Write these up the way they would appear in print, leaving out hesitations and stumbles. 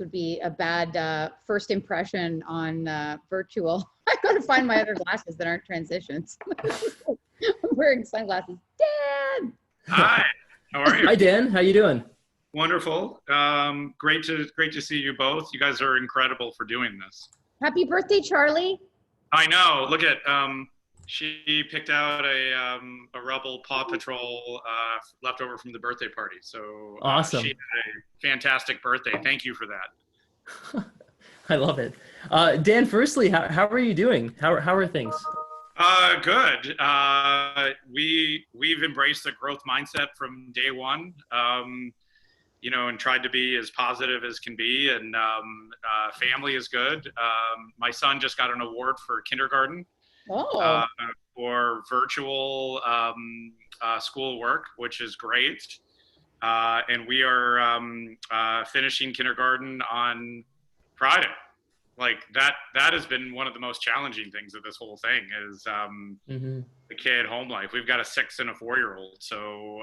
would be a bad first impression on virtual. I got to find my other glasses that aren't transitions. I'm wearing sunglasses. Dan! Hi, how are you? Hi, Dan. How you doing? Wonderful. Great to see you both. You guys are incredible for doing this. Happy birthday, Charlie. I know. Look at she picked out a Rebel Paw Patrol leftover from the birthday party. So Awesome. She had a fantastic birthday. Thank you for that. I love it. Dan, firstly, how are you doing? How are things? Good. We've embraced the growth mindset from day one. You know, and tried to be as positive as can be, and family is good. My son just got an award for kindergarten for virtual school work, which is great. And we are finishing kindergarten on Friday. Like that has been one of the most challenging things of this whole thing is the kid home life. We've got a 6 and a 4-year-old, so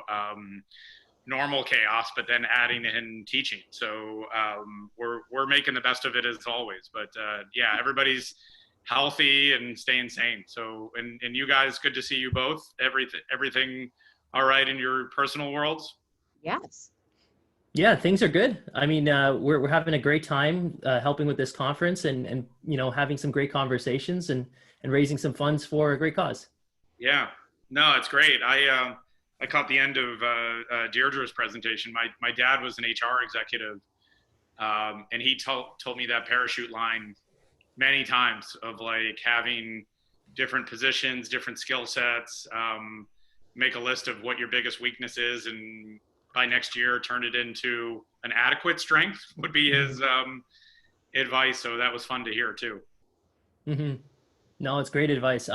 normal chaos, but then adding in teaching. So we're making the best of it as always. But yeah, everybody's healthy and staying sane. So and you guys, good to see you both. Everything all right in your personal worlds? Yes. Yeah, things are good. I mean, we're having a great time helping with this conference and you know, having some great conversations and raising some funds for a great cause. Yeah, no, it's great. I caught the end of Deirdre's presentation. My dad was an HR executive, and he told me that parachute line many times of like having different positions, different skill sets, make a list of what your biggest weakness is, and by next year turn it into an adequate strength would be his advice. So that was fun to hear too. Mm-hmm. No, it's great advice.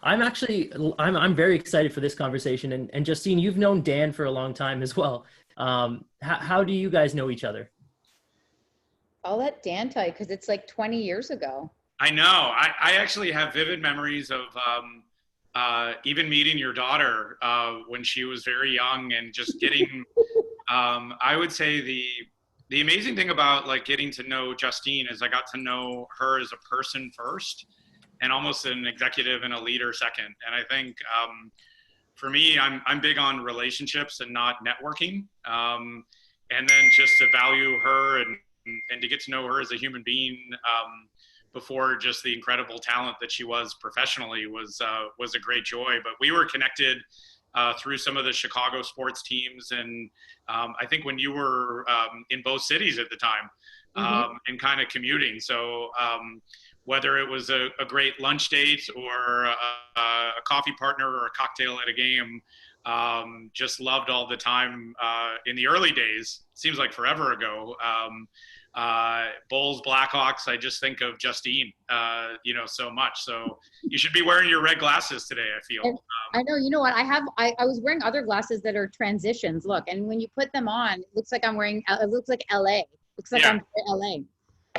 I'm very excited for this conversation. And Justine, you've known Dan for a long time as well. How do you guys know each other? I'll let Dan tell you because it's like 20 years ago. I know. I actually have vivid memories of even meeting your daughter when she was very young and just getting, I would say the amazing thing about like getting to know Justine is I got to know her as a person first and almost an executive and a leader second. And I think for me, I'm big on relationships and not networking. And then just to value her and to get to know her as a human being before just the incredible talent that she was professionally was a great joy. But we were connected through some of the Chicago sports teams. And I think when you were in both cities at the time and kind of commuting. So whether it was a great lunch date or a coffee partner or a cocktail at a game, just loved all the time in the early days. Seems like forever ago. Bulls, Blackhawks, I just think of Justine, you know, so much. So you should be wearing your red glasses today, I feel. I know, you know what, I was wearing other glasses that are transitions, look, and when you put them on, it looks like I'm wearing, it looks like LA, looks like I'm in LA.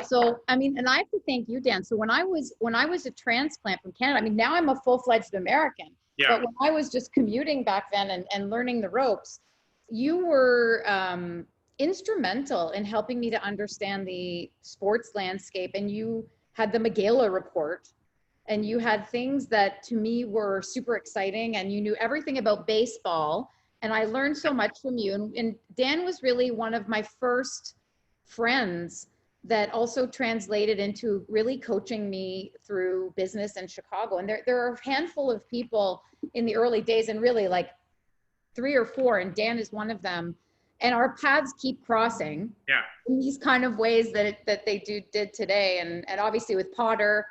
So, I mean, and I have to thank you, Dan. So when I was a transplant from Canada, I mean, now I'm a full-fledged American, but when I was just commuting back then and learning the ropes, you were instrumental in helping me to understand the sports landscape. And you had the Migala report, and you had things that to me were super exciting, and you knew everything about baseball. And I learned so much from you. And Dan was really one of my first friends that also translated into really coaching me through business in Chicago. And there are a handful of people in the early days, and really like 3 or 4, and Dan is one of them. And our paths keep crossing in these kind of ways that they did today. And obviously with Potter,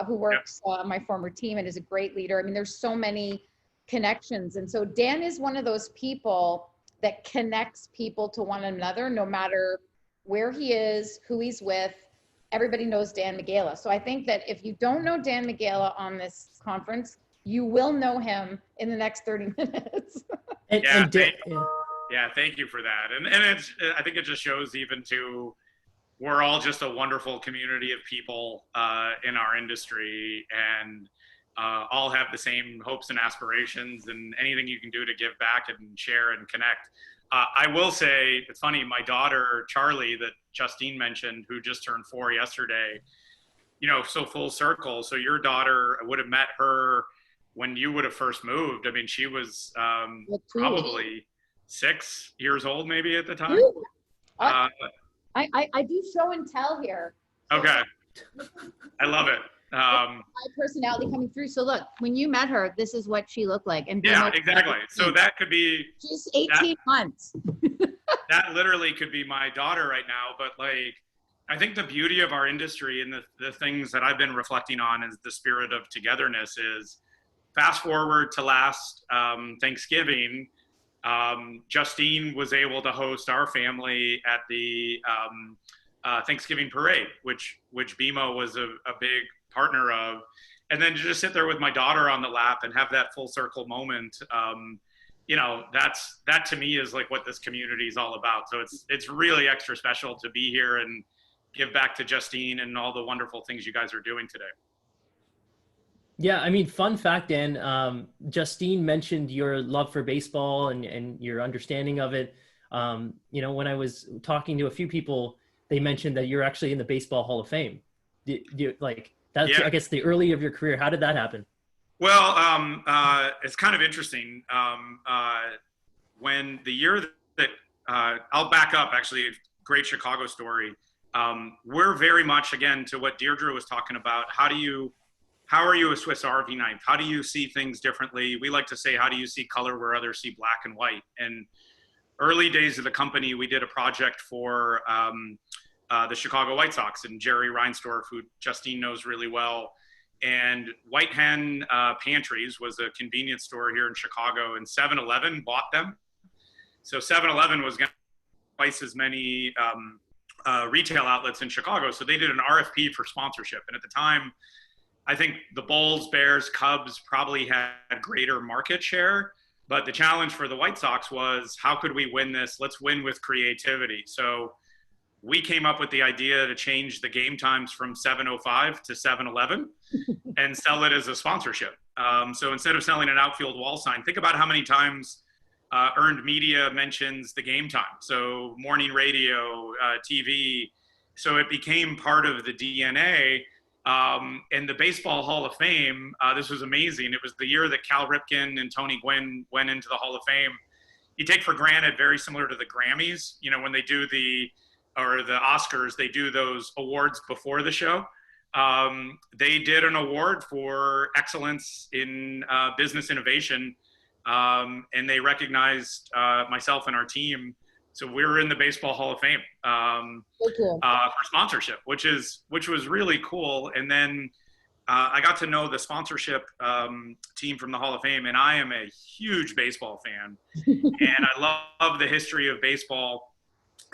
who works on my former team and is a great leader. I mean, there's so many connections. And so Dan is one of those people that connects people to one another, no matter where he is, who he's with. Everybody knows Dan Migala. So I think that if you don't know Dan Migala on this conference, you will know him in the next 30 minutes. Thank you for that. And I think it just shows even to, we're all just a wonderful community of people in our industry, and all have the same hopes and aspirations, and anything you can do to give back and share and connect. I will say, it's funny, my daughter, Charlie, that Justine mentioned, who just turned 4 yesterday, so full circle. So your daughter, I would have met her when you would have first moved. I mean, she was probably 6 years old, maybe at the time. I do show and tell here. Okay. I love it. My personality coming through. So look, when you met her, this is what she looked like. And yeah, exactly. So that could be she's 18 months. That literally could be my daughter right now. But like, I think the beauty of our industry and the things that I've been reflecting on is the spirit of togetherness. Is fast forward to last Thanksgiving, Justine was able to host our family at the Thanksgiving parade, which BMO was a big partner of. And then to just sit there with my daughter on the lap and have that full circle moment, that to me is like what this community is all about. So it's really extra special to be here and give back to Justine and all the wonderful things you guys are doing today. Yeah, I mean, fun fact, Dan, Justine mentioned your love for baseball and your understanding of it. When I was talking to a few people, they mentioned that you're actually in the Baseball Hall of Fame. That's, yeah. I guess, the early of your career. How did that happen? Well, it's kind of interesting. When the year that I'll back up, actually, great Chicago story. We're very much, again, to what Deirdre was talking about. How are you a Swiss Army knife? How do you see things differently? We like to say, how do you see color where others see black and white? And early days of the company, we did a project for the Chicago White Sox and Jerry Reinsdorf, who Justine knows really well. And White Hen Pantries was a convenience store here in Chicago, and 7-Eleven bought them. So 7-Eleven was going to twice as many retail outlets in Chicago. So they did an RFP for sponsorship. And at the time, I think the Bulls, Bears, Cubs probably had greater market share. But the challenge for the White Sox was, how could we win this? Let's win with creativity. So we came up with the idea to change the game times from 7:05 to 7:11 and sell it as a sponsorship. So instead of selling an outfield wall sign, think about how many times earned media mentions the game time. So morning radio, TV. So it became part of the DNA. And the Baseball Hall of Fame, this was amazing. It was the year that Cal Ripken and Tony Gwynn went into the Hall of Fame. You take for granted, very similar to the Grammys, when they do the Oscars, they do those awards before the show. They did an award for excellence in business innovation, and they recognized myself and our team. So we were in the Baseball Hall of Fame for sponsorship, which was really cool. And then I got to know the sponsorship team from the Hall of Fame, and I am a huge baseball fan, and I love the history of baseball.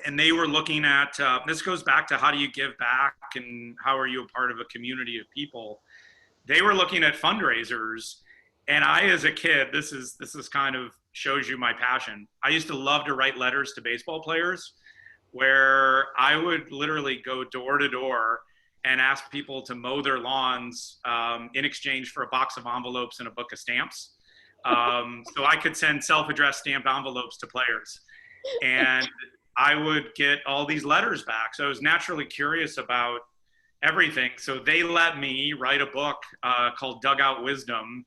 And they were looking at this goes back to how do you give back and how are you a part of a community of people. They were looking at fundraisers, and I, as a kid, this is kind of shows you my passion. I used to love to write letters to baseball players, where I would literally go door to door and ask people to mow their lawns in exchange for a box of envelopes and a book of stamps. So I could send self-addressed stamped envelopes to players, and I would get all these letters back. So I was naturally curious about everything. So they let me write a book called Dugout Wisdom,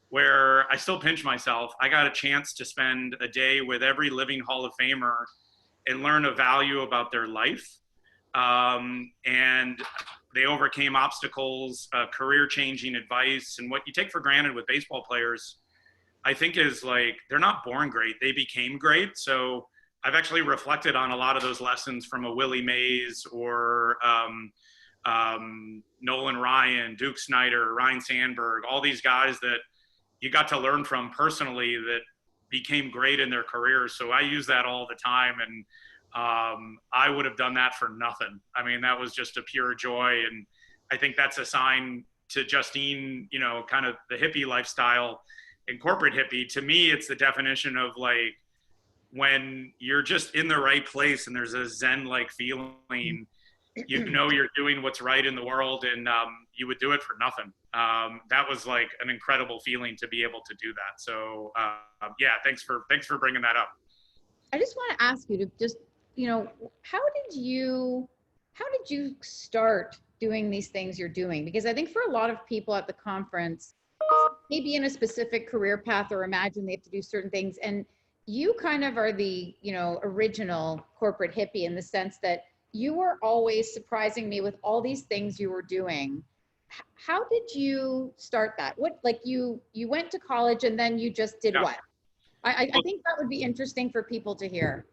where I still pinch myself. I got a chance to spend a day with every living Hall of Famer and learn a value about their life. And they overcame obstacles, career-changing advice. And what you take for granted with baseball players, I think, is like, they're not born great. They became great. So I've actually reflected on a lot of those lessons from a Willie Mays or Nolan Ryan, Duke Snyder, Ryan Sandberg, all these guys that you got to learn from personally that became great in their careers. So I use that all the time. And I would have done that for nothing. I mean, that was just a pure joy. And I think that's a sign to Justine, kind of the hippie lifestyle and corporate hippie. To me, it's the definition of like, when you're just in the right place and there's a Zen-like feeling, you're doing what's right in the world, and you would do it for nothing. That was like an incredible feeling to be able to do that. So yeah, thanks for bringing that up. I just want to ask you to just, how did you start doing these things you're doing? Because I think for a lot of people at the conference, maybe in a specific career path or imagine they have to do certain things. And you kind of are the, original corporate hippie in the sense that you were always surprising me with all these things you were doing. How did you start that? What, like you went to college and then you just did what? I think that would be interesting for people to hear.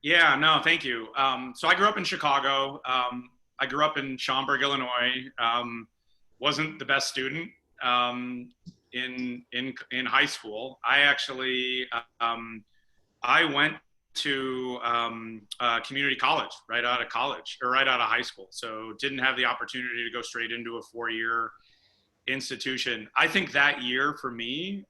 Yeah, no, thank you. So I grew up in Chicago. I grew up in Schaumburg, Illinois. Wasn't the best student in high school. I actually I went to community college right out of high school. So didn't have the opportunity to go straight into a 4-year institution. I think that year for me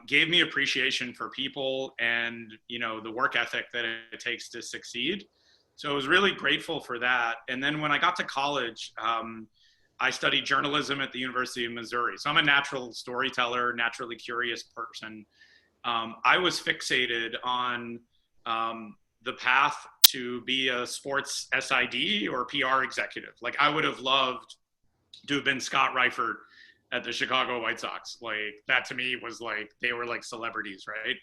gave me appreciation for people and, the work ethic that it takes to succeed. So I was really grateful for that. And then when I got to college, I studied journalism at the University of Missouri. So I'm a natural storyteller, naturally curious person. I was fixated on the path to be a sports SID or PR executive. Like I would have loved to have been Scott Reifert at the Chicago White Sox. Like that to me was like, they were like celebrities, right?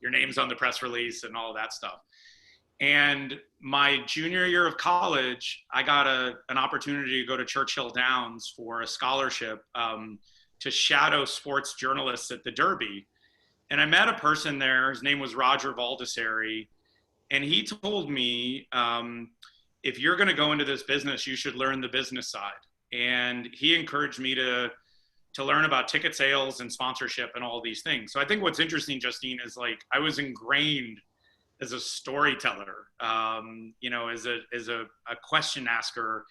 Your name's on the press release and all that stuff. And my junior year of college, I got an opportunity to go to Churchill Downs for a scholarship to shadow sports journalists at the Derby. And I met a person there, his name was Roger Baldessari, and he told me, if you're gonna go into this business, you should learn the business side. And he encouraged me to learn about ticket sales and sponsorship and all these things. So I think what's interesting, Justine, is like I was ingrained as a storyteller, as a question asker.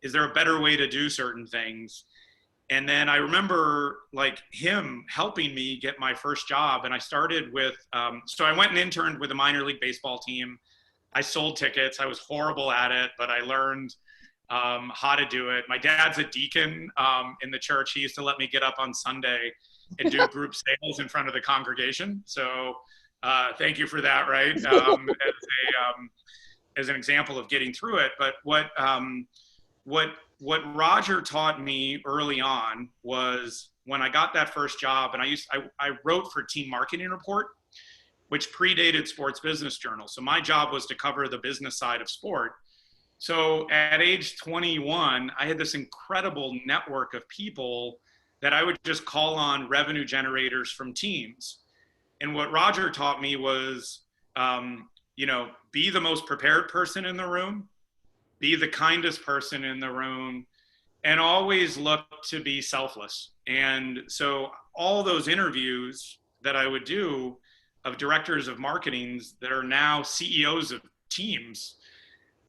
Is there a better way to do certain things? And then I remember like him helping me get my first job. And I started with, so I went and interned with a minor league baseball team. I sold tickets. I was horrible at it, but I learned how to do it. My dad's a deacon in the church. He used to let me get up on Sunday and do group sales in front of the congregation. So thank you for that, right? As an example of getting through it. But what Roger taught me early on was when I got that first job, and I wrote for Team Marketing Report, which predated Sports Business Journal. So my job was to cover the business side of sport. So at age 21, I had this incredible network of people that I would just call on revenue generators from teams. And what Roger taught me was, be the most prepared person in the room, be the kindest person in the room, and always look to be selfless. And so all those interviews that I would do of directors of marketings that are now CEOs of teams,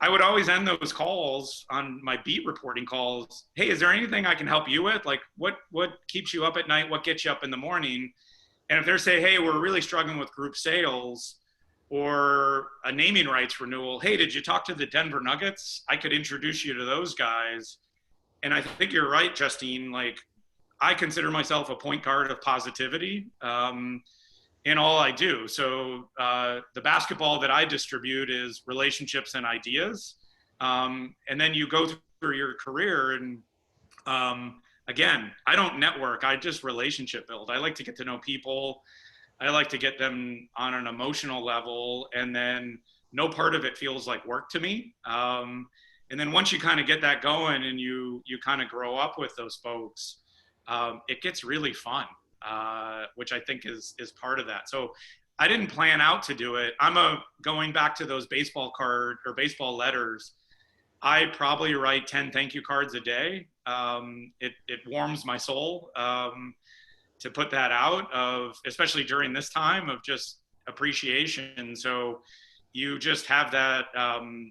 I would always end those calls on my beat reporting calls. Hey, is there anything I can help you with? Like what keeps you up at night? What gets you up in the morning? And if they're saying, hey, we're really struggling with group sales or a naming rights renewal, hey, did you talk to the Denver Nuggets? I could introduce you to those guys. And I think you're right, Justine. Like I consider myself a point guard of positivity in all I do. So the basketball that I distribute is relationships and ideas. And then you go through your career and again, I don't network, I just relationship build. I like to get to know people. I like to get them on an emotional level, and then no part of it feels like work to me. And then once you kind of get that going and you kind of grow up with those folks, it gets really fun, which I think is part of that. So I didn't plan out to do it. Going back to those baseball card or baseball letters, I probably write 10 thank you cards a day. It warms my soul to put that out, especially during this time of just appreciation. So you just have that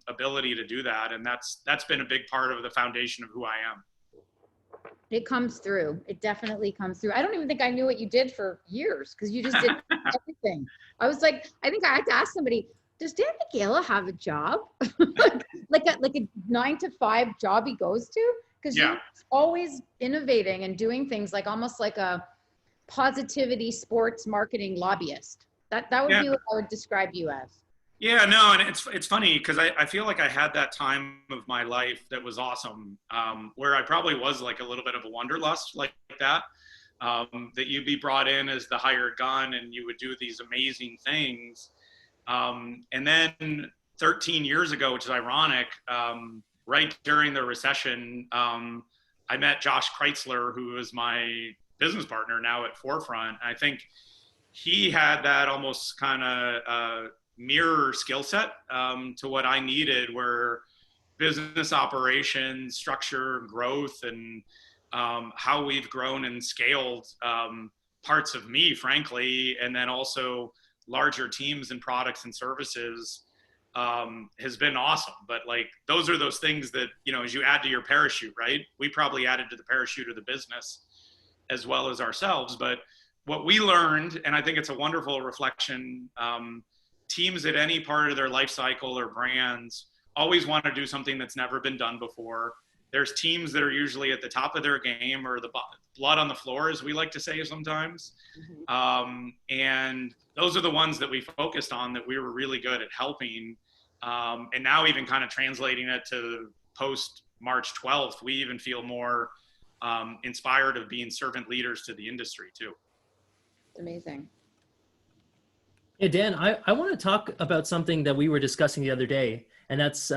ability to do that. And that's been a big part of the foundation of who I am. It comes through. It definitely comes through. I don't even think I knew what you did for years because you just did everything. I was like, I think I had to ask somebody, does Dan Migala have a job? like a 9-to-5 job he goes to? Because you're always innovating and doing things like almost like a positivity sports marketing lobbyist. That would Yeah. be what I would describe you as. Yeah, no, and it's funny because I feel like I had that time of my life that was awesome, where I probably was like a little bit of a wanderlust like that, that you'd be brought in as the hired gun and you would do these amazing things. And then 13 years ago, which is ironic, right during the recession, I met Josh Kreitzler, who is my business partner now at 4FRONT. I think he had that almost kind of mirror skill set to what I needed, where business operations, structure, growth, and how we've grown and scaled parts of me, frankly, and then also larger teams and products and services has been awesome. But like, those are those things that, you know, as you add to your parachute, right? We probably added to the parachute of the business as well as ourselves. But what we learned, and I think it's a wonderful reflection, teams at any part of their life cycle or brands always want to do something that's never been done before. There's teams that are usually at the top of their game, or the blood on the floor, as we like to say sometimes. And those are the ones that we focused on, that we were really good at helping. And now even kind of translating it to post March 12th, we even feel more inspired of being servant leaders to the industry too. It's amazing. Yeah, Dan, I want to talk about something that we were discussing the other day, and that's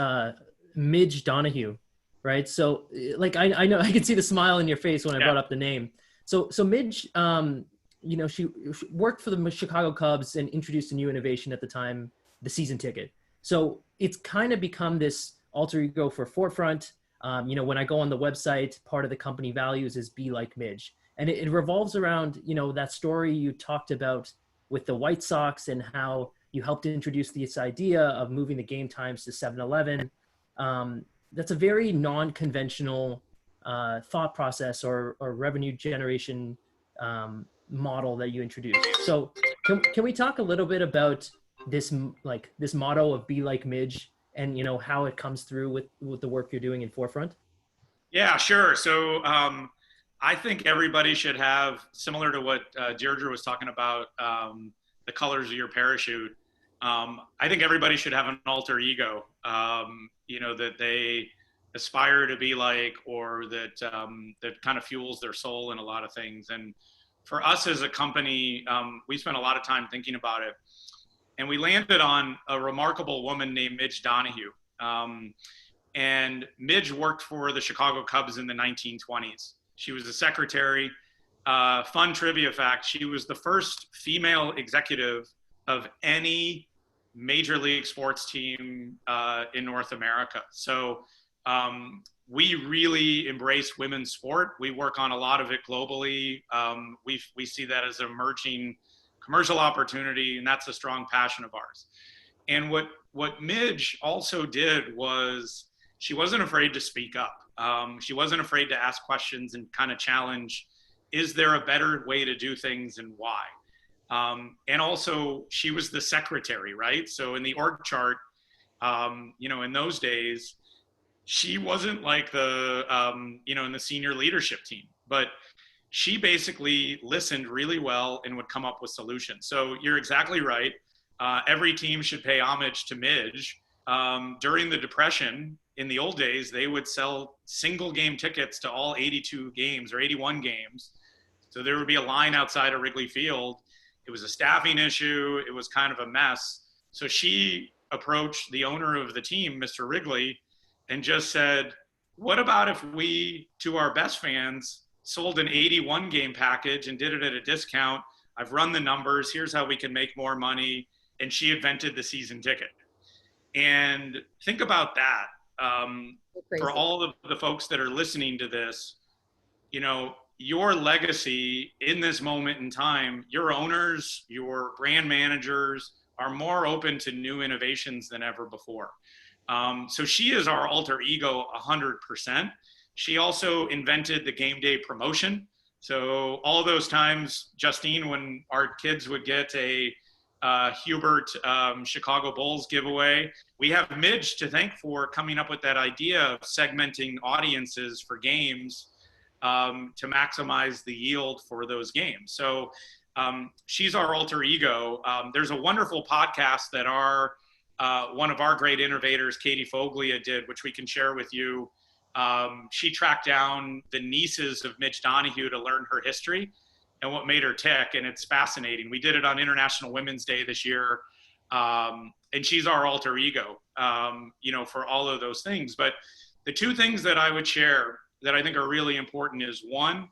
Midge Donahue, right? So, like, I know I can see the smile in your face when I brought up the name. So Midge, you know, she worked for the Chicago Cubs and introduced a new innovation at the time, the season ticket. So it's kind of become this alter ego for 4FRONT. You know, when I go on the website, part of the company values is be like Midge. And it revolves around, you know, that story you talked about with the White Sox and how you helped introduce this idea of moving the game times to 7-Eleven. That's a very non-conventional thought process or revenue generation model that you introduced. So can we talk a little bit about this motto of be like Midge, and, you know, how it comes through with the work you're doing in 4FRONT? Yeah, sure. So I think everybody should have, similar to what Deirdre was talking about, the colors of your parachute. I think everybody should have an alter ego, you know, that they aspire to be like, or that that kind of fuels their soul in a lot of things. And for us as a company, we spent a lot of time thinking about it, and we landed on a remarkable woman named Midge Donahue. And Midge worked for the Chicago Cubs in the 1920s. She was a secretary. Fun trivia fact, she was the first female executive of any major league sports team in North America. So we really embrace women's sport. We work on a lot of it globally. We see that as an emerging commercial opportunity, and that's a strong passion of ours. And what Midge also did was, she wasn't afraid to speak up. She wasn't afraid to ask questions and kind of challenge, is there a better way to do things and why? And also, she was the secretary, right? So in the org chart, you know, in those days, she wasn't like the, you know, in the senior leadership team, but she basically listened really well and would come up with solutions. So you're exactly right. Every team should pay homage to Midge. During the Depression, in the old days, they would sell single game tickets to all 82 games or 81 games. So there would be a line outside of Wrigley Field. It was a staffing issue. It was kind of a mess. So she approached the owner of the team, Mr. Wrigley, and just said, what about if we, to our best fans, sold an 81 game package and did it at a discount? I've run the numbers. Here's how we can make more money. And she invented the season ticket. And think about that. For all of the folks that are listening to this, you know, your legacy in this moment in time, your owners, your brand managers are more open to new innovations than ever before. So she is our alter ego 100%. She also invented the game day promotion. So all those times, Justine, when our kids would get a Hubert Chicago Bulls giveaway, we have Midge to thank for coming up with that idea of segmenting audiences for games to maximize the yield for those games. So She's our alter ego. There's a wonderful podcast that one of our great innovators, Katie Foglia, did, which we can share with you. She tracked down the nieces of Midge Donahue to learn her history and what made her tick, and it's fascinating. We did it on International Women's Day this year, and she's our alter ego, for all of those things. But the two things that I would share that I think are really important is, one,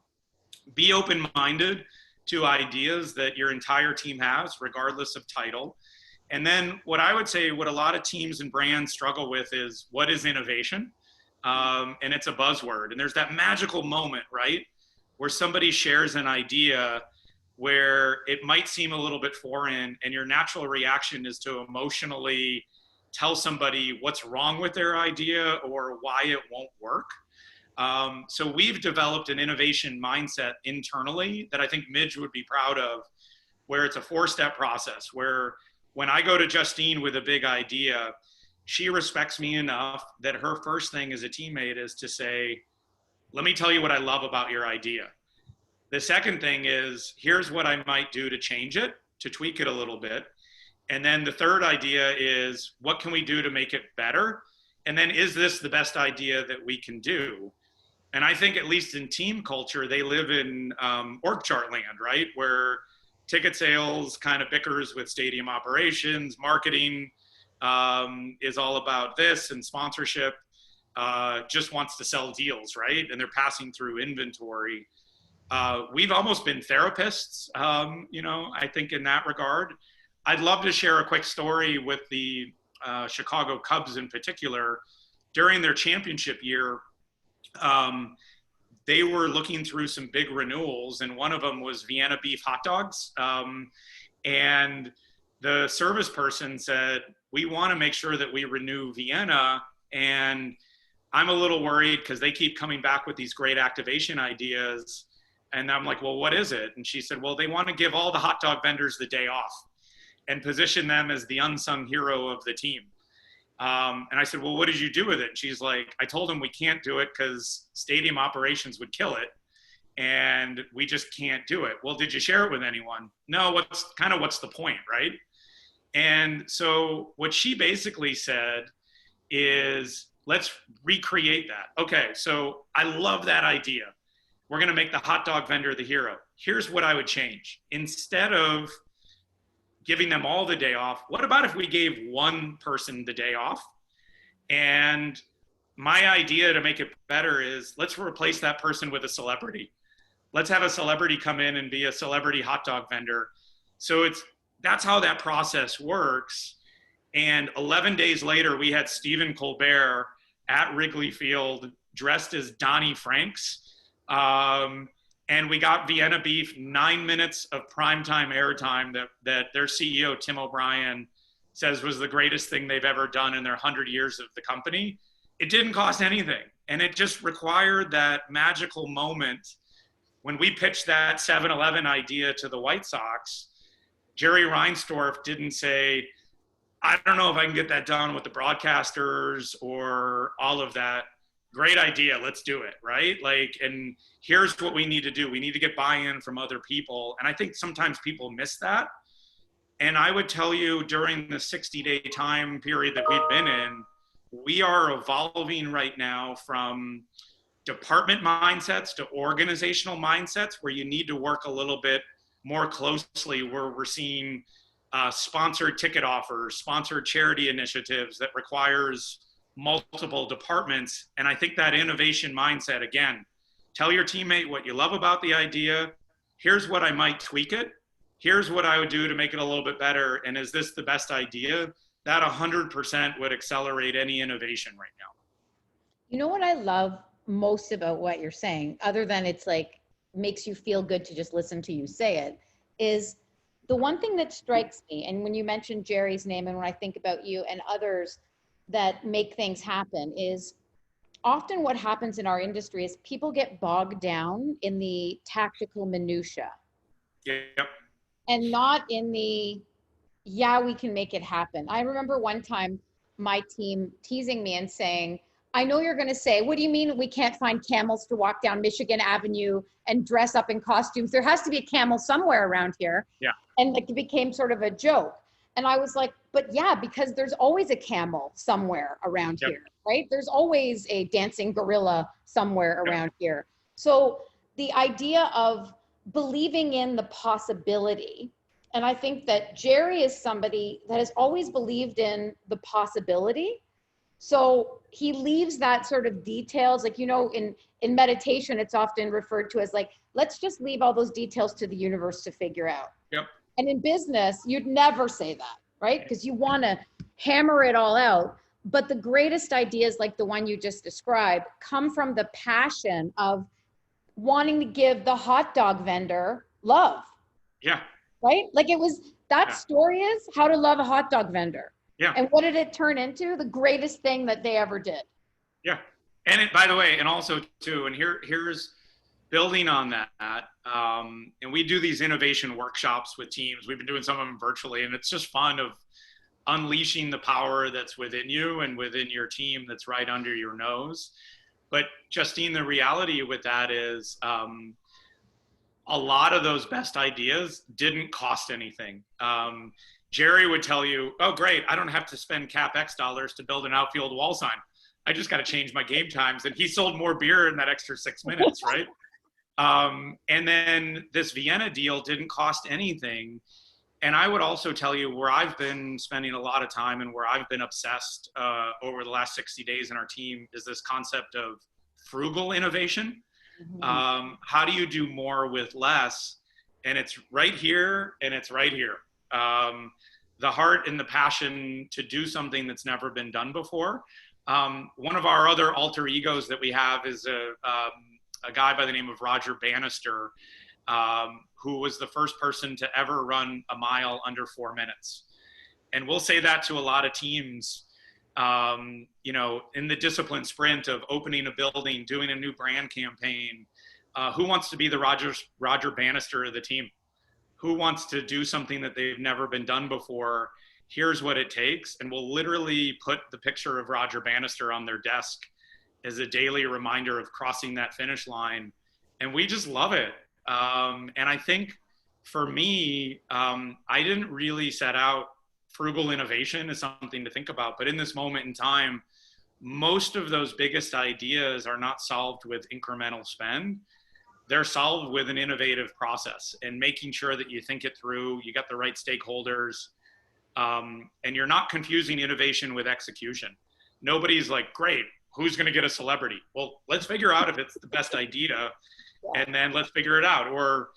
be open-minded to ideas that your entire team has, regardless of title. And then what I would say, what a lot of teams and brands struggle with is, what is innovation? And it's a buzzword. And there's that magical moment, right, where somebody shares an idea where it might seem a little bit foreign, and your natural reaction is to emotionally tell somebody what's wrong with their idea or why it won't work. So we've developed an innovation mindset internally that I think Midge would be proud of, where it's a 4-step process, where when I go to Justine with a big idea, she respects me enough that her first thing as a teammate is to say, let me tell you what I love about your idea. The second thing is, here's what I might do to change it, to tweak it a little bit. And then the third idea is, what can we do to make it better? And then, is this the best idea that we can do? And I think, at least in team culture, they live in org chart land, right? Where ticket sales kind of bickers with stadium operations, marketing is all about this, and sponsorship just wants to sell deals, right? And they're passing through inventory. We've almost been therapists, I think, in that regard. I'd love to share a quick story with the Chicago Cubs in particular. During their championship year, they were looking through some big renewals, and one of them was Vienna beef hot dogs. And the service person said, we want to make sure that we renew Vienna, and I'm a little worried because they keep coming back with these great activation ideas. And I'm like, well, what is it? And she said, well, they want to give all the hot dog vendors the day off and position them as the unsung hero of the team. And I said, well, what did you do with it? And she's like, I told them we can't do it because stadium operations would kill it, and we just can't do it. Well, did you share it with anyone? No, what's the point, right? And so what she basically said is, let's recreate that. Okay, so I love that idea. We're going to make the hot dog vendor the hero. Here's what I would change. Instead of giving them all the day off, what about if we gave one person the day off? And my idea to make it better is, let's replace that person with a celebrity. Let's have a celebrity come in and be a celebrity hot dog vendor. So that's how that process works. And 11 days later, we had Stephen Colbert at Wrigley Field dressed as Donnie Franks. And we got Vienna beef, 9 minutes of primetime airtime that their CEO, Tim O'Brien, says was the greatest thing they've ever done in their 100 years of the company. It didn't cost anything. And it just required that magical moment. When we pitched that 7-Eleven idea to the White Sox, Jerry Reinsdorf didn't say, I don't know if I can get that done with the broadcasters or all of that. Great idea, let's do it, right? And here's what we need to do. We need to get buy-in from other people. And I think sometimes people miss that. And I would tell you, during the 60-day time period that we've been in, we are evolving right now from department mindsets to organizational mindsets, where you need to work a little bit more closely, where we're seeing sponsored ticket offers, sponsored charity initiatives that requires multiple departments. And I think that innovation mindset, again, tell your teammate what you love about the idea. Here's what I might tweak it. Here's what I would do to make it a little bit better. And is this the best idea? That 100% would accelerate any innovation right now. You know what I love most about what you're saying, other than it's like makes you feel good to just listen to you say it, is the one thing that strikes me. And when you mentioned Jerry's name, and when I think about you and others that make things happen, is often what happens in our industry is people get bogged down in the tactical minutia. Yep. And not in the, yeah, we can make it happen. I remember one time my team teasing me and saying, I know you're going to say, what do you mean we can't find camels to walk down Michigan Avenue and dress up in costumes? There has to be a camel somewhere around here. Yeah. And like, it became sort of a joke. And I was like, but yeah, because there's always a camel somewhere around here, right? There's always a dancing gorilla somewhere around here. So the idea of believing in the possibility, and I think that Jerry is somebody that has always believed in the possibility. So he leaves that sort of details, like, you know, in meditation, it's often referred to as like, let's just leave all those details to the universe to figure out. Yep. And in business, you'd never say that, right? Because you want to hammer it all out. But the greatest ideas, like the one you just described, come from the passion of wanting to give the hot dog vendor love. Yeah. Right? Like it was, that story is how to love a hot dog vendor. Yeah. And what did it turn into? The greatest thing that they ever did. Yeah. And it, by the way, and also too, and here's building on that. And we do these innovation workshops with teams. We've been doing some of them virtually, and it's just fun of unleashing the power that's within you and within your team that's right under your nose. But Justine, the reality with that is a lot of those best ideas didn't cost anything. Jerry would tell you, oh, great, I don't have to spend CapEx dollars to build an outfield wall sign. I just got to change my game times. And he sold more beer in that extra 6 minutes, right? And then this Vienna deal didn't cost anything. And I would also tell you where I've been spending a lot of time and where I've been obsessed over the last 60 days in our team is this concept of frugal innovation. Mm-hmm. How do you do more with less? And it's right here and it's right here. The heart and the passion to do something that's never been done before. One of our other alter egos that we have is a guy by the name of Roger Bannister, who was the first person to ever run a mile under 4 minutes. And we'll say that to a lot of teams, you know, in the discipline sprint of opening a building, doing a new brand campaign. Who wants to be the Roger Bannister of the team? Who wants to do something that they've never been done before? Here's what it takes. And we'll literally put the picture of Roger Bannister on their desk as a daily reminder of crossing that finish line. And we just love it. And I think for me, I didn't really set out frugal innovation as something to think about. But in this moment in time, most of those biggest ideas are not solved with incremental spend. They're solved with an innovative process and making sure that you think it through, you got the right stakeholders, and you're not confusing innovation with execution. Nobody's like, great, who's going to get a celebrity? Well, let's figure out if it's the best idea, and then let's figure it out. Or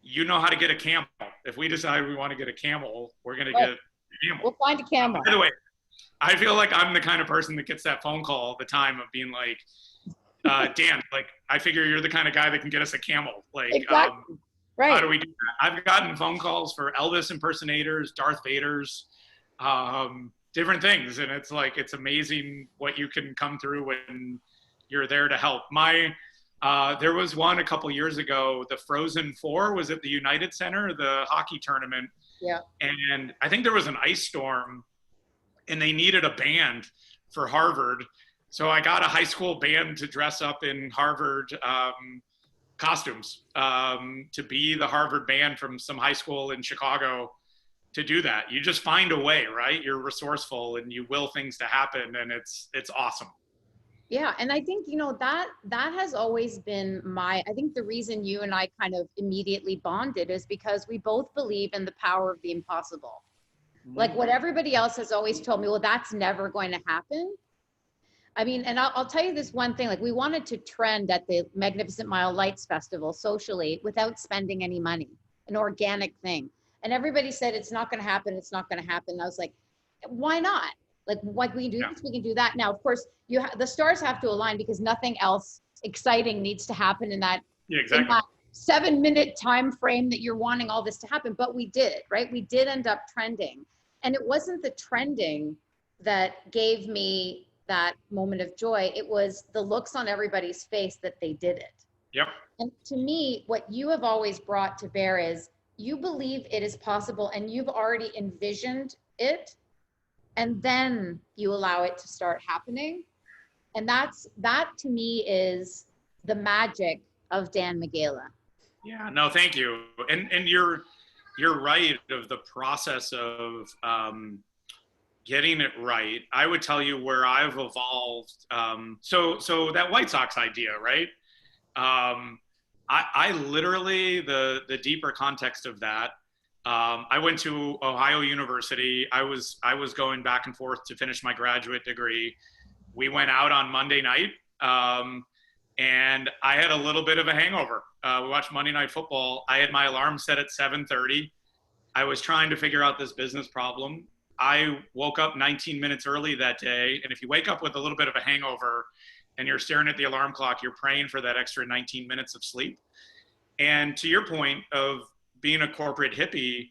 you know how to get a camel. If we decide we want to get a camel, we're going to get a camel. We'll find a camel. By the way, I feel like I'm the kind of person that gets that phone call all the time of being like, Dan, like, I figure you're the kind of guy that can get us a camel. Like, exactly. Right. How do we do that? I've gotten phone calls for Elvis impersonators, Darth Vaders, different things. And it's like, it's amazing what you can come through when you're there to help. There was one a couple years ago, the Frozen Four was at the United Center, the hockey tournament. Yeah. And I think there was an ice storm and they needed a band for Harvard. So I got a high school band to dress up in Harvard costumes to be the Harvard band from some high school in Chicago to do that. You just find a way, right? You're resourceful and you will things to happen, and it's awesome. Yeah, and I think, you know, that has always been I think the reason you and I kind of immediately bonded is because we both believe in the power of the impossible. Like what everybody else has always told me, well, that's never going to happen. I mean, and I'll tell you this one thing, like we wanted to trend at the Magnificent Mile Lights Festival socially without spending any money, an organic thing. And everybody said, it's not going to happen. It's not going to happen. And I was like, why not? Like we can do this, we can do that. Now, of course, the stars have to align because nothing else exciting needs to happen in that, in that 7-minute time frame that you're wanting all this to happen. But we did, right? We did end up trending. And it wasn't the trending that gave me that moment of joy. It was the looks on everybody's face that they did it. Yep. And to me, what you have always brought to bear is you believe it is possible and you've already envisioned it, and then you allow it to start happening. And that to me is the magic of Dan Migala. Yeah, no, thank you. And you're right of the process of getting it right. I would tell you where I've evolved. So that White Sox idea, right? I literally, the deeper context of that, I went to Ohio University. I was going back and forth to finish my graduate degree. We went out on Monday night, and I had a little bit of a hangover. We watched Monday Night Football. I had my alarm set at 7:30. I was trying to figure out this business problem. I woke up 19 minutes early that day. And if you wake up with a little bit of a hangover and you're staring at the alarm clock, you're praying for that extra 19 minutes of sleep. And to your point of being a corporate hippie,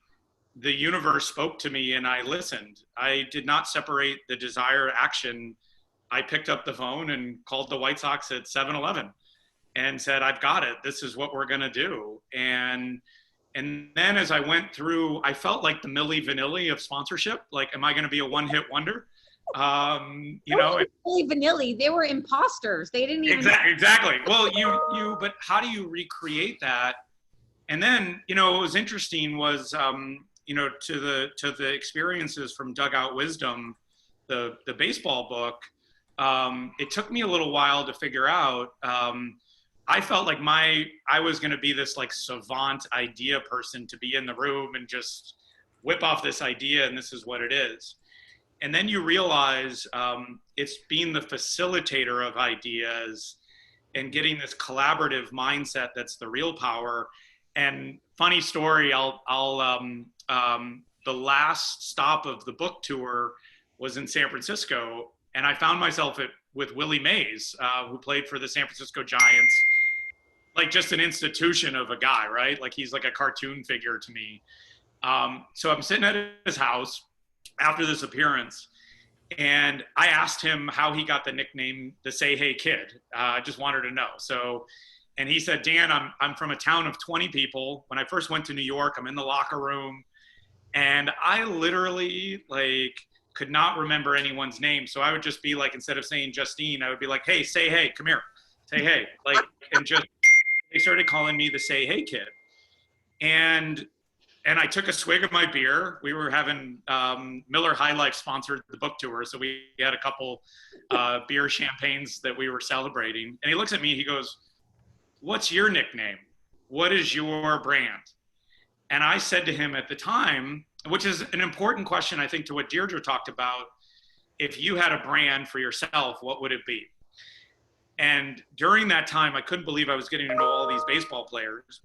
the universe spoke to me and I listened. I did not separate the desired action. I picked up the phone and called the White Sox at 7-Eleven and said, I've got it. This is what we're going to do. And then as I went through, I felt like the Milli Vanilli of sponsorship. Like, am I going to be a one-hit wonder? You know, Milli Vanilli, they were imposters. They didn't even exactly. Well, but how do you recreate that? And then, you know, what was interesting was, you know, to the experiences from Dugout Wisdom, the baseball book. It took me a little while to figure out. I felt like I was going to be this like savant idea person to be in the room and just whip off this idea and this is what it is. And then you realize it's being the facilitator of ideas and getting this collaborative mindset that's the real power. And funny story, the last stop of the book tour was in San Francisco, and I found myself with Willie Mays, who played for the San Francisco Giants. Like just an institution of a guy, right? Like he's like a cartoon figure to me. So I'm sitting at his house after this appearance, and I asked him how he got the nickname, the Say Hey Kid. I just wanted to know. So, and he said, Dan, I'm from a town of 20 people. When I first went to New York, I'm in the locker room, and I literally like could not remember anyone's name. So I would just be like, instead of saying Justine, I would be like, hey, say hey, come here, say hey, like, and just. They started calling me the Say Hey Kid. And I took a swig of my beer. We were having Miller High Life sponsored the book tour. So we had a couple beer champagnes that we were celebrating. And he looks at me, he goes, what's your nickname? What is your brand? And I said to him at the time, which is an important question, I think, to what Deirdre talked about. If you had a brand for yourself, what would it be? And during that time, I couldn't believe I was getting to know all these baseball players.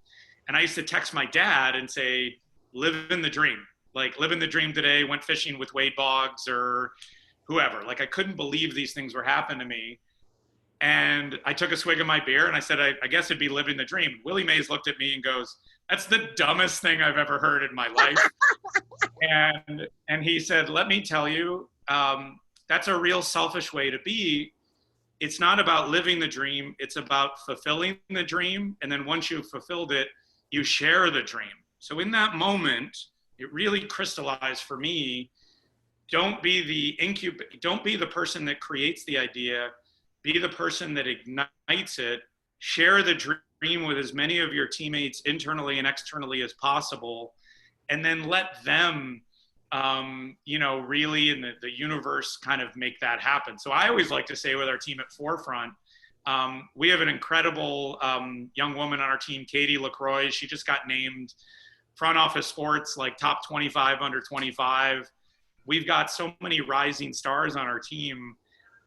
And I used to text my dad and say, live in the dream. Like, live in the dream today, went fishing with Wade Boggs or whoever. Like, I couldn't believe these things were happening to me. And I took a swig of my beer and I said, I guess it'd be living the dream. Willie Mays looked at me and goes, that's the dumbest thing I've ever heard in my life. and he said, let me tell you, that's a real selfish way to be. It's not about living the dream. It's about fulfilling the dream. And then once you've fulfilled it, you share the dream. So in that moment, it really crystallized for me, don't be the person that creates the idea, be the person that ignites it, share the dream with as many of your teammates internally and externally as possible, and then let them you know, really in the universe kind of make that happen. So I always like to say with our team at 4FRONT, we have an incredible young woman on our team, Katie LaCroix. She just got named front office sports, like top 25 under 25. We've got so many rising stars on our team.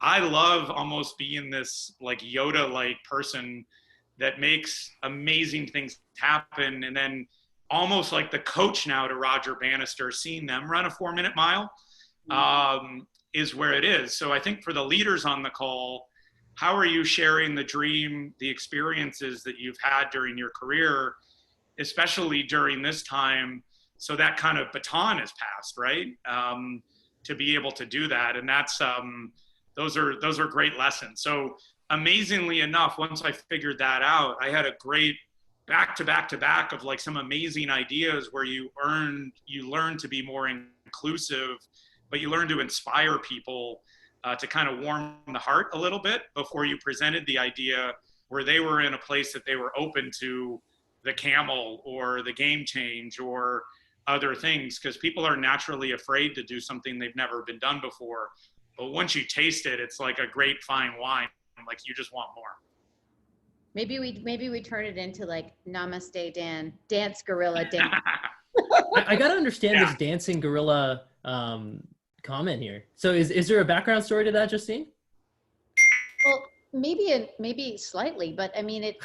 I love almost being this like Yoda-like person that makes amazing things happen. And then almost like the coach now to Roger Bannister, seeing them run a 4-minute mile is where it is. So I think for the leaders on the call, how are you sharing the dream, the experiences that you've had during your career, especially during this time, so that kind of baton is passed, right? To be able to do that. And that's, those are great lessons. So amazingly enough, once I figured that out, I had a great back to back of like some amazing ideas where you learn to be more inclusive, but you learn to inspire people. to kind of warm the heart a little bit before you presented the idea, where they were in a place that they were open to the camel or the game change or other things, because people are naturally afraid to do something they've never been done before. But once you taste it, it's like a great fine wine. Like you just want more. Maybe we turn it into like Namaste Dan, dance gorilla Dan. I got to understand Yeah. this dancing gorilla comment here. So is there a background story to that, Justine? Well, maybe slightly, but I mean, it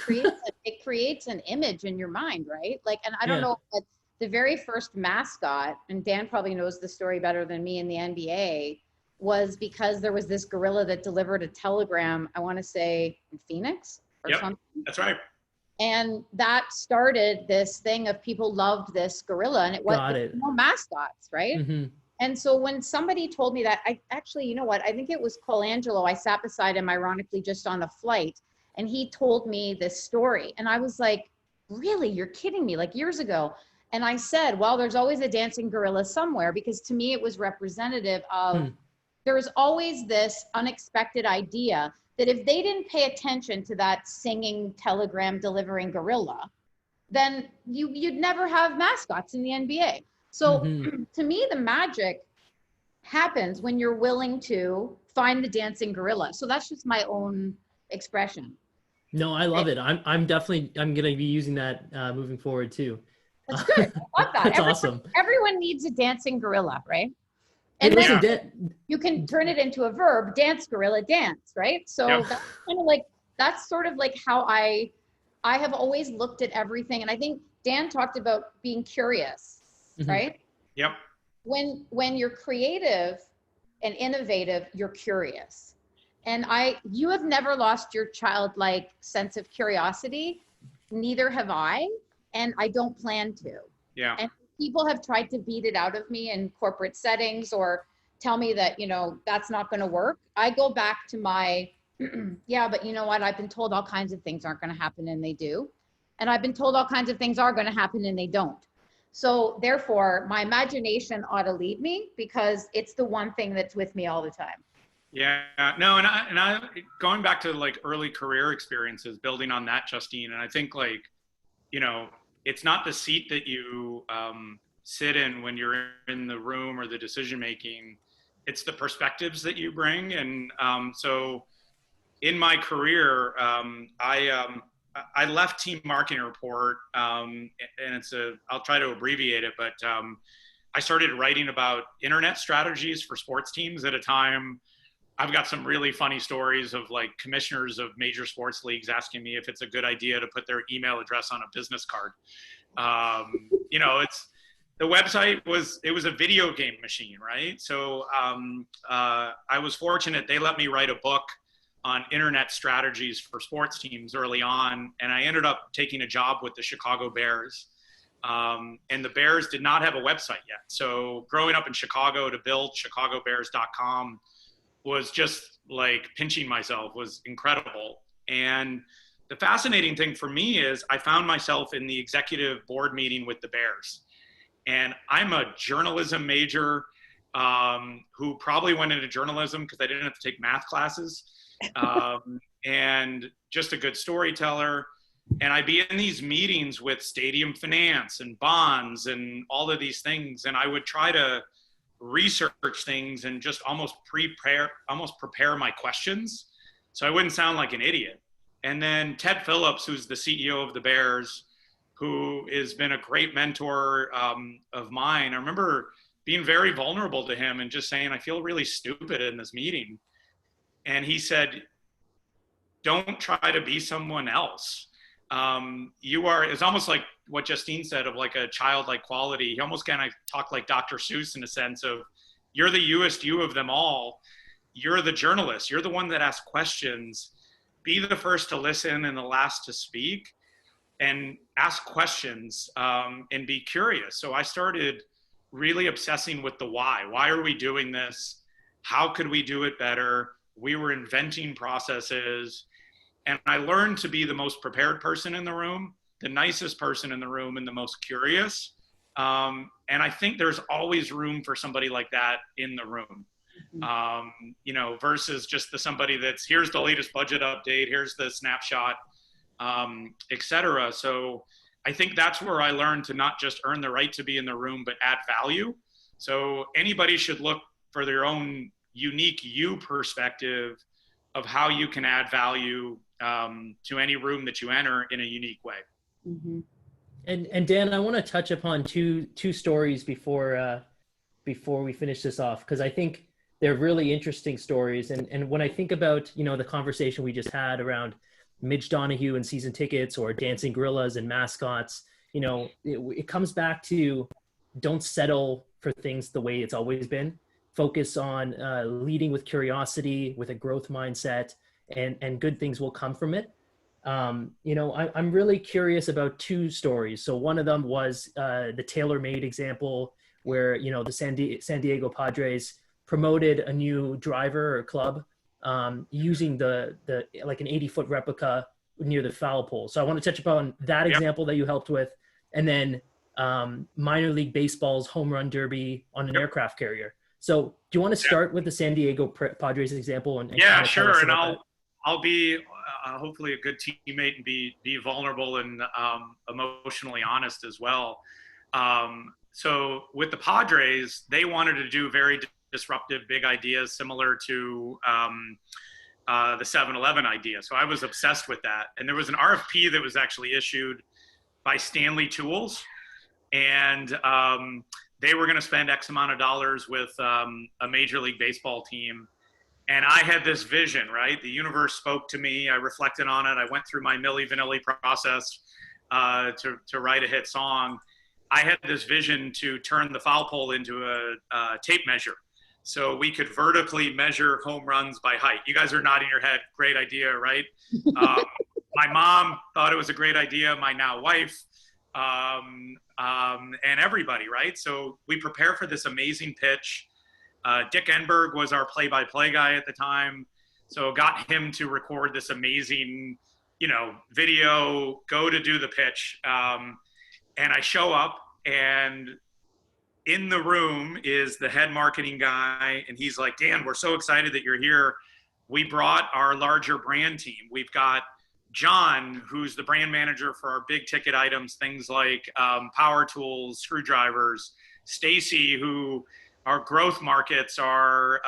creates an image in your mind, right? Like, and I don't know, but the very first mascot, and Dan probably knows the story better than me in the NBA, was because there was this gorilla that delivered a telegram, I want to say in Phoenix or something. That's right. And that started this thing of people loved this gorilla, and it was no mascots, right? Mm-hmm. And so when somebody told me that, I actually, you know what, I think it was Colangelo. I sat beside him, ironically, just on a flight, and he told me this story. And I was like, really? You're kidding me? Like years ago. And I said, well, there's always a dancing gorilla somewhere, because to me, it was representative of there's always this unexpected idea that if they didn't pay attention to that singing, telegram delivering gorilla, then you'd never have mascots in the NBA. So to me, the magic happens when you're willing to find the dancing gorilla. So that's just my own expression. No, I love it. I'm definitely going to be using that moving forward too. That's good. I love that. That's awesome. Everyone needs a dancing gorilla, right? And then listen, you can turn it into a verb, dance gorilla dance, right? So that's kind of like, that's sort of like how I have always looked at everything. And I think Dan talked about being curious, right? Yep. When you're creative and innovative, you're curious. And you have never lost your childlike sense of curiosity. Neither have I, and I don't plan to. Yeah. And people have tried to beat it out of me in corporate settings or tell me that, you know, that's not going to work. I go back to my, yeah, but you know what? I've been told all kinds of things aren't going to happen and they do. And I've been told all kinds of things are going to happen and they don't. So therefore, my imagination ought to lead me, because it's the one thing that's with me all the time. Yeah, no, and I going back to like early career experiences, building on that, Justine, and I think like, you know, it's not the seat that you sit in when you're in the room or the decision making, it's the perspectives that you bring. And so in my career, I left Team Marketing Report, and I'll try to abbreviate it, but I started writing about internet strategies for sports teams at a time. I've got some really funny stories of like commissioners of major sports leagues asking me if it's a good idea to put their email address on a business card. You know, the website was a video game machine, right? So I was fortunate. They let me write a book on internet strategies for sports teams early on. And I ended up taking a job with the Chicago Bears. And the Bears did not have a website yet. So growing up in Chicago, to build chicagobears.com was just like pinching myself, was incredible. And the fascinating thing for me is I found myself in the executive board meeting with the Bears. And I'm a journalism major who probably went into journalism because I didn't have to take math classes, and just a good storyteller. And I'd be in these meetings with stadium finance and bonds and all of these things. And I would try to research things and just almost prepare my questions so I wouldn't sound like an idiot. And then Ted Phillips, who's the CEO of the Bears, who has been a great mentor of mine, I remember being very vulnerable to him and just saying, I feel really stupid in this meeting. And he said, don't try to be someone else. It's almost like what Justine said of like a childlike quality. He almost kind of talked like Dr. Seuss in a sense of, you're the youest you of them all. You're the journalist. You're the one that asks questions. Be the first to listen and the last to speak, and ask questions and be curious. So I started really obsessing with the why. Why are we doing this? How could we do it better? We were inventing processes. And I learned to be the most prepared person in the room, the nicest person in the room, and the most curious. And I think there's always room for somebody like that in the room. you know, versus just somebody that's, here's the latest budget update, here's the snapshot, et cetera. So I think that's where I learned to not just earn the right to be in the room, but add value. So anybody should look for their own unique you perspective of how you can add value to any room that you enter in a unique way. Mm-hmm. And Dan, I want to touch upon two stories before we finish this off, because I think they're really interesting stories. And when I think about, you know, the conversation we just had around Midge Donahue and season tickets, or dancing gorillas and mascots, you know, it comes back to, don't settle for things the way it's always been. Focus on leading with curiosity, with a growth mindset, and good things will come from it. You know, I'm really curious about two stories. So one of them was the TaylorMade example, where, you know, the San Diego Padres promoted a new driver or club using the like an 80-foot replica near the foul pole. So I want to touch upon that example that you helped with, and then minor league baseball's home run derby on an aircraft carrier. So do you want to start with the San Diego Padres example? And yeah, sure. And I'll be hopefully a good teammate and be vulnerable and emotionally honest as well. So with the Padres, they wanted to do very disruptive, big ideas similar to the 7-Eleven idea. So I was obsessed with that. And there was an RFP that was actually issued by Stanley Tools. And they were going to spend X amount of dollars with a Major League Baseball team. And I had this vision, right? The universe spoke to me. I reflected on it. I went through my Milli Vanilli process to write a hit song. I had this vision to turn the foul pole into a tape measure, so we could vertically measure home runs by height. You guys are nodding your head. Great idea, right? My mom thought it was a great idea. My now wife, and everybody, right? So we prepare for this amazing pitch. Dick Enberg was our play-by-play guy at the time. So got him to record this amazing, you know, video, go to do the pitch. And I show up, and in the room is the head marketing guy. And he's like, Dan, we're so excited that you're here. We brought our larger brand team. We've got John, who's the brand manager for our big ticket items, things like power tools, screwdrivers. Stacy, who our growth markets are,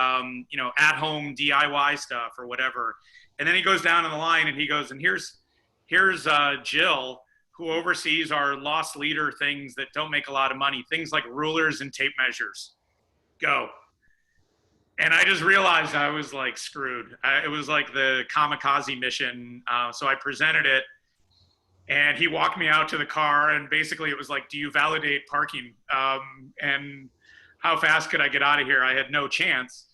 you know, at home DIY stuff or whatever. And then he goes down in the line and he goes, and here's Jill, who oversees our loss leader things that don't make a lot of money, things like rulers and tape measures. Go. And I just realized I was like screwed. It was like the kamikaze mission. So I presented it, and he walked me out to the car, and basically it was like, do you validate parking? And how fast could I get out of here? I had no chance.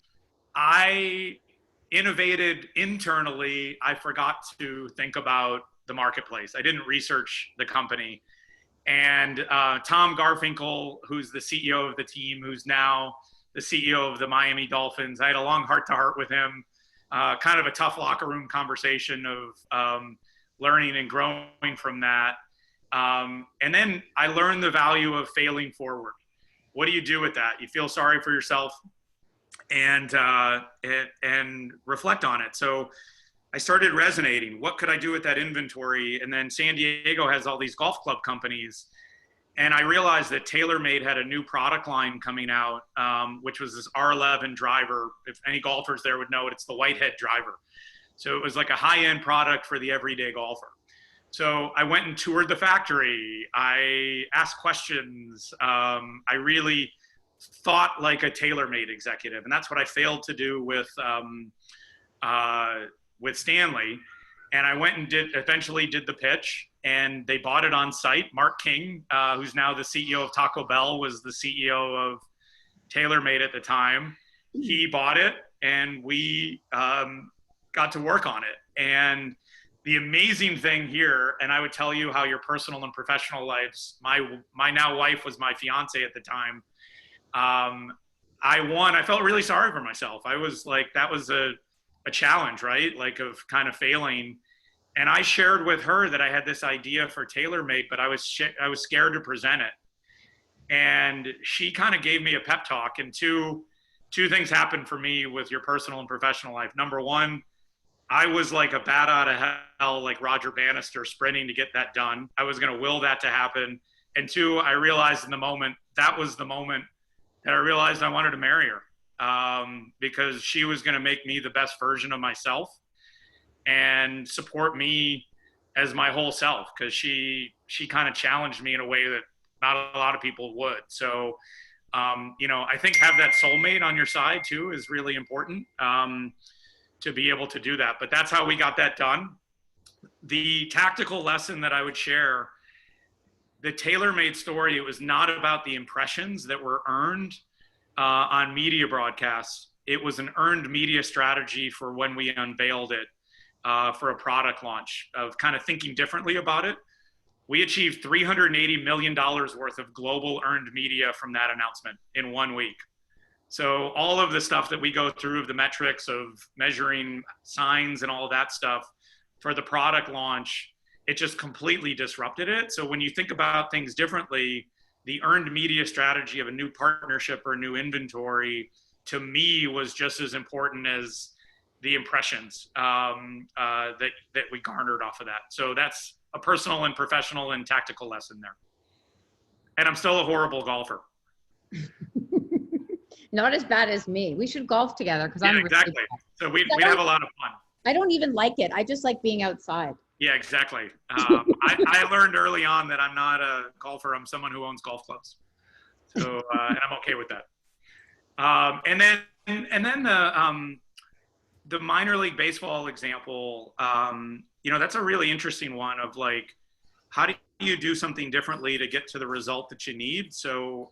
I innovated internally. I forgot to think about the marketplace. I didn't research the company. And Tom Garfinkel, who's the CEO of the team, who's now the CEO of the Miami Dolphins, I had a long heart-to-heart with him, kind of a tough locker room conversation of learning and growing from that. And then I learned the value of failing forward. What do you do with that? You feel sorry for yourself and reflect on it. So I started resonating. What could I do with that inventory? And then San Diego has all these golf club companies. And I realized that TaylorMade had a new product line coming out, which was this R11 driver. If any golfers there would know it, it's the Whitehead driver. So it was like a high-end product for the everyday golfer. So I went and toured the factory. I asked questions. I really thought like a TaylorMade executive. And that's what I failed to do with Stanley. And I went and eventually did the pitch, and they bought it on site. Mark King, who's now the CEO of Taco Bell, was the CEO of TaylorMade at the time. He bought it, and we got to work on it. And the amazing thing here, and I would tell you how your personal and professional lives, my now wife was my fiance at the time. I won. I felt really sorry for myself. I was like, that was a challenge, right? Like of kind of failing. And I shared with her that I had this idea for TaylorMade, but I was scared to present it. And she kind of gave me a pep talk. And two two things happened for me with your personal and professional life. Number one, I was like a bat out of hell, like Roger Bannister, sprinting to get that done. I was going to will that to happen. And two, I realized in the moment, that was the moment that I realized I wanted to marry her, because she was going to make me the best version of myself and support me as my whole self, because she kind of challenged me in a way that not a lot of people would. So, you know, I think have that soulmate on your side too is really important, to be able to do that. But that's how we got that done. The tactical lesson that I would share, the tailor-made story, it was not about the impressions that were earned on media broadcasts. It was an earned media strategy for when we unveiled it for a product launch, of kind of thinking differently about it. We achieved $380 million worth of global earned media from that announcement in 1 week. So all of the stuff that we go through, of the metrics of measuring signs and all of that stuff for the product launch, it just completely disrupted it. So when you think about things differently, the earned media strategy of a new partnership or new inventory, to me, was just as important as the impressions that we garnered off of that. So that's a personal and professional and tactical lesson there. And I'm still a horrible golfer. Not as bad as me. We should golf together, because I'm exactly. Really bad. So we'd have a lot of fun. I don't even like it. I just like being outside. Yeah, exactly. I learned early on that I'm not a golfer. I'm someone who owns golf clubs. So, and I'm okay with that. And then the minor league baseball example, you know, that's a really interesting one of like, how do you do something differently to get to the result that you need? So,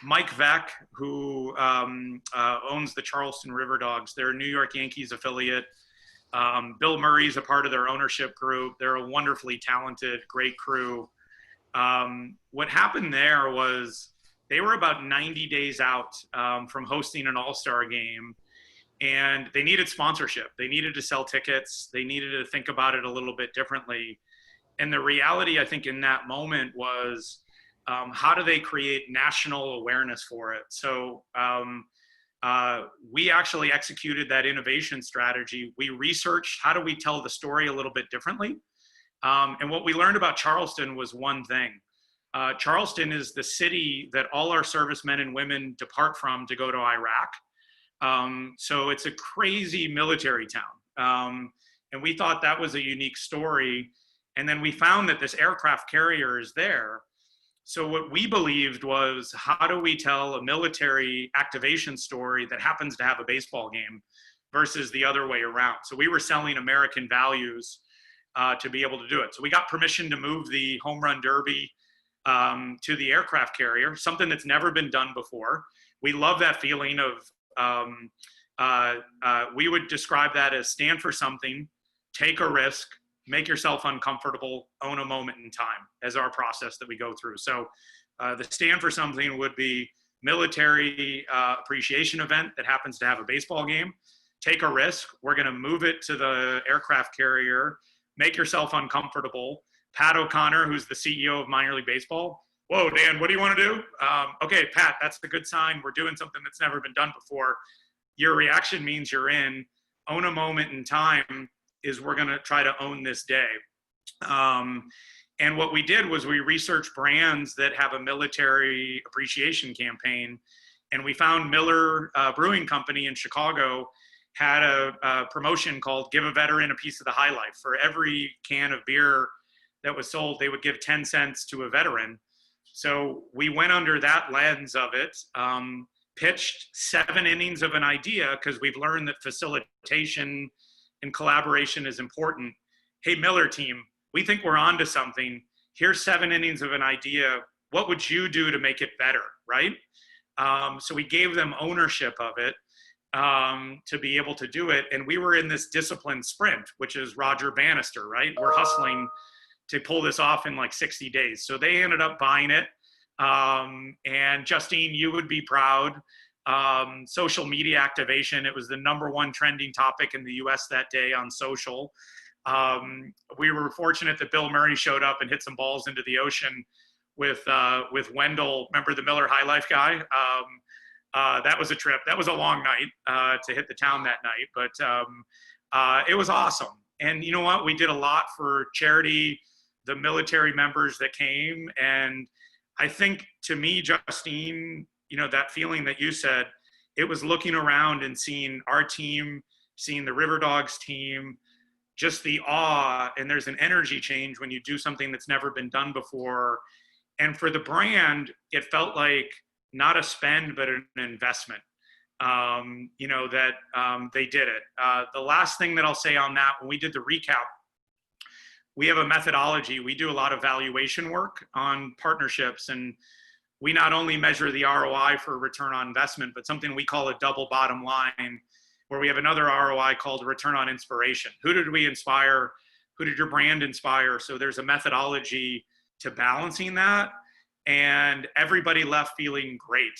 Mike Veck, who owns the Charleston River Dogs, they're a New York Yankees affiliate. Bill Murray's a part of their ownership group. They're a wonderfully talented, great crew. What happened there was they were about 90 days out from hosting an all-star game, and they needed sponsorship. They needed to sell tickets. They needed to think about it a little bit differently. And the reality, I think, in that moment was, how do they create national awareness for it? So we actually executed that innovation strategy. We researched, how do we tell the story a little bit differently? And what we learned about Charleston was one thing. Charleston is the city that all our servicemen and women depart from to go to Iraq. So it's a crazy military town. And we thought that was a unique story. And then we found that this aircraft carrier is there. So what we believed was, how do we tell a military activation story that happens to have a baseball game versus the other way around? So we were selling American values to be able to do it. So we got permission to move the home run derby to the aircraft carrier, something that's never been done before. We love that feeling of, we would describe that as stand for something, take a risk, make yourself uncomfortable, own a moment in time, as our process that we go through. So the stand for something would be military appreciation event that happens to have a baseball game. Take a risk. We're going to move it to the aircraft carrier. Make yourself uncomfortable. Pat O'Connor, who's the CEO of minor league baseball. Whoa, Dan, what do you want to do? Okay, Pat, that's a good sign. We're doing something that's never been done before. Your reaction means you're in. Own a moment in time is we're going to try to own this day. And what we did was we researched brands that have a military appreciation campaign. And we found Miller Brewing Company in Chicago had a promotion called Give a Veteran a Piece of the High Life. For every can of beer that was sold, they would give 10 cents to a veteran. So we went under that lens of it, pitched 7 innings of an idea, because we've learned that facilitation and collaboration is important. Hey, Miller team, we think we're onto something. Here's 7 innings of an idea. What would you do to make it better, right? So we gave them ownership of it to be able to do it. And we were in this disciplined sprint, which is Roger Bannister, right? We're hustling to pull this off in like 60 days. So they ended up buying it. And Justine, you would be proud. Social media activation. It was the #1 trending topic in the US that day on social. We were fortunate that Bill Murray showed up and hit some balls into the ocean with Wendell, remember the Miller High Life guy? that was a trip. That was a long night to hit the town that night, but it was awesome. And you know what? We did a lot for charity, the military members that came. And I think, to me, Justine, you know, that feeling that you said, it was looking around and seeing our team, seeing the River Dogs team, just the awe. And there's an energy change when you do something that's never been done before. And for the brand, it felt like not a spend, but an investment. You know, that they did it. The last thing that I'll say on that, when we did the recap, we have a methodology. We do a lot of valuation work on partnerships, and we not only measure the ROI for return on investment, but something we call a double bottom line, where we have another ROI called return on inspiration. Who did we inspire? Who did your brand inspire? So there's a methodology to balancing that, and everybody left feeling great.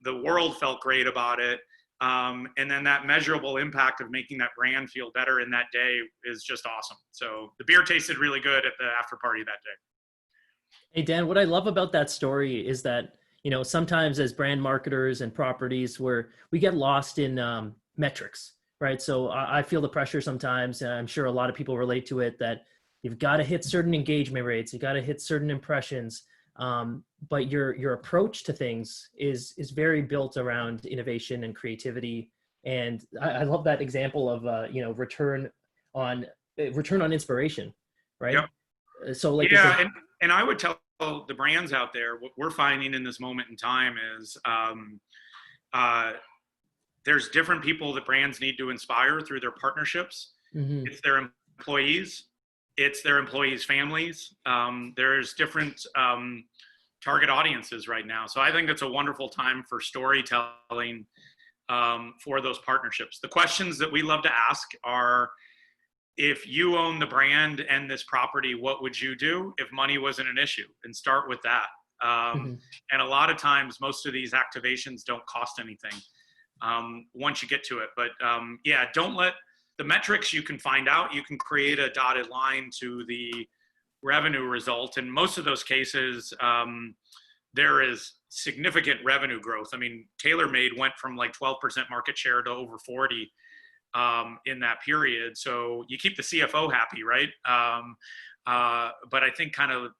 The world felt great about it. And then that measurable impact of making that brand feel better in that day is just awesome. So the beer tasted really good at the after party that day. Hey, Dan, what I love about that story is that, you know, sometimes as brand marketers and properties, we get lost in metrics, right? So I feel the pressure sometimes, and I'm sure a lot of people relate to it, that you've got to hit certain engagement rates, you got to hit certain impressions. But your approach to things is very built around innovation and creativity. And I love that example of you know, return on inspiration, right? Yep. So like, yeah, and I would tell the brands out there, what we're finding in this moment in time is there's different people that brands need to inspire through their partnerships. Mm-hmm. It's their employees, it's their employees' families. There's different target audiences right now. So I think it's a wonderful time for storytelling for those partnerships. The questions that we love to ask are, if you own the brand and this property, what would you do if money wasn't an issue? And start with that. Mm-hmm. And a lot of times, most of these activations don't cost anything once you get to it. But yeah, don't let the metrics you can find out. You can create a dotted line to the revenue result. In most of those cases, there is significant revenue growth. I mean, TaylorMade went from like 12% market share to over 40 in that period. So you keep the CFO happy, right? But I think kind of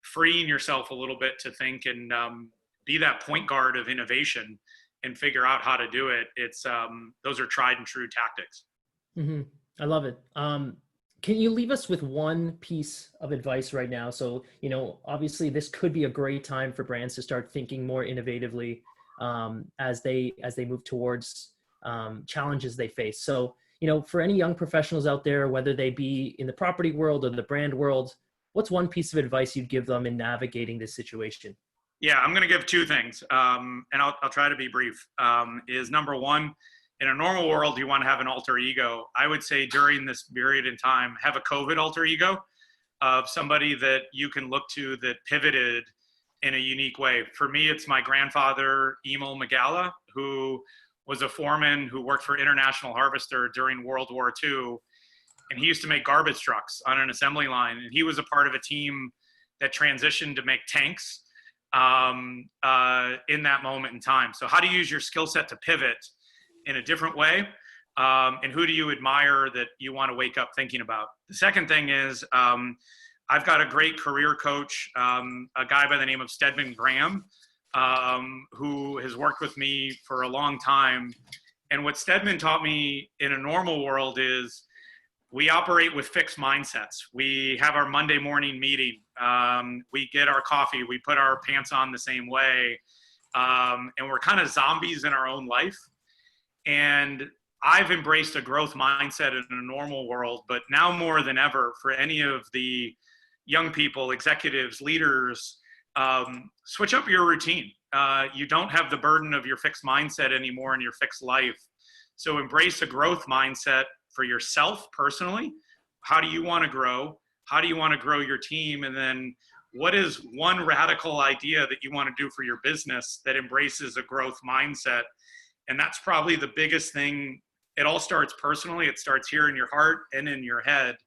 freeing yourself a little bit to think and be that point guard of innovation and figure out how to do it. It's those are tried and true tactics. Mm-hmm. I love it. Can you leave us with one piece of advice right now? So, you know, obviously this could be a great time for brands to start thinking more innovatively as they move towards challenges they face. So, you know, for any young professionals out there, whether they be in the property world or the brand world, what's one piece of advice you'd give them in navigating this situation? Yeah, I'm going to give two things, and I'll try to be brief. Is number one, in a normal world, you want to have an alter ego. I would say during this period in time, have a COVID alter ego of somebody that you can look to that pivoted in a unique way. For me, it's my grandfather, Dan Migala, who was a foreman who worked for International Harvester during World War II. And he used to make garbage trucks on an assembly line. And he was a part of a team that transitioned to make tanks in that moment in time. So how to use your skill set to pivot in a different way, and who do you admire that you want to wake up thinking about? The second thing is I've got a great career coach, a guy by the name of Stedman Graham, who has worked with me for a long time. And what Stedman taught me in a normal world is we operate with fixed mindsets. We have our Monday morning meeting. We get our coffee. We put our pants on the same way. And we're kind of zombies in our own life. And I've embraced a growth mindset in a normal world, but now more than ever, for any of the young people, executives, leaders, switch up your routine. You don't have the burden of your fixed mindset anymore in your fixed life. So embrace a growth mindset for yourself personally. How do you want to grow? How do you want to grow your team? And then what is one radical idea that you want to do for your business that embraces a growth mindset? And that's probably the biggest thing. It all starts personally. It starts here in your heart and in your head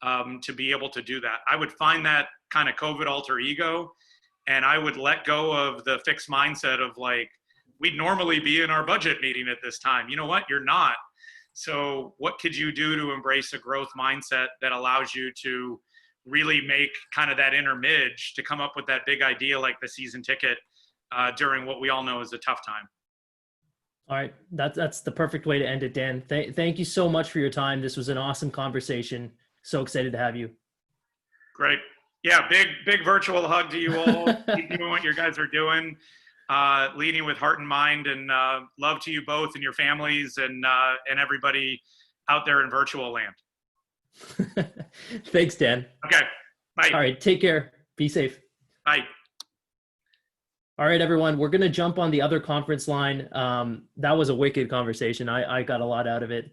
to be able to do that. I would find that kind of COVID alter ego, and I would let go of the fixed mindset of like, we'd normally be in our budget meeting at this time. You know what? You're not. So what could you do to embrace a growth mindset that allows you to really make kind of that inner midge to come up with that big idea like the season ticket during what we all know is a tough time? All right. That's the perfect way to end it, Dan. Thank you so much for your time. This was an awesome conversation. So excited to have you. Great. Yeah, big virtual hug to you all. Keep doing what you guys are doing, leading with heart and mind, and love to you both and your families and everybody out there in virtual land. Thanks, Dan. Okay. Bye. All right. Take care. Be safe. Bye. All right, everyone. We're going to jump on the other conference line. That was a wicked conversation. I got a lot out of it.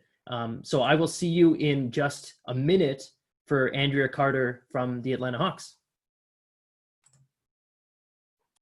So I will see you in just a minute for Andrea Carter from the Atlanta Hawks.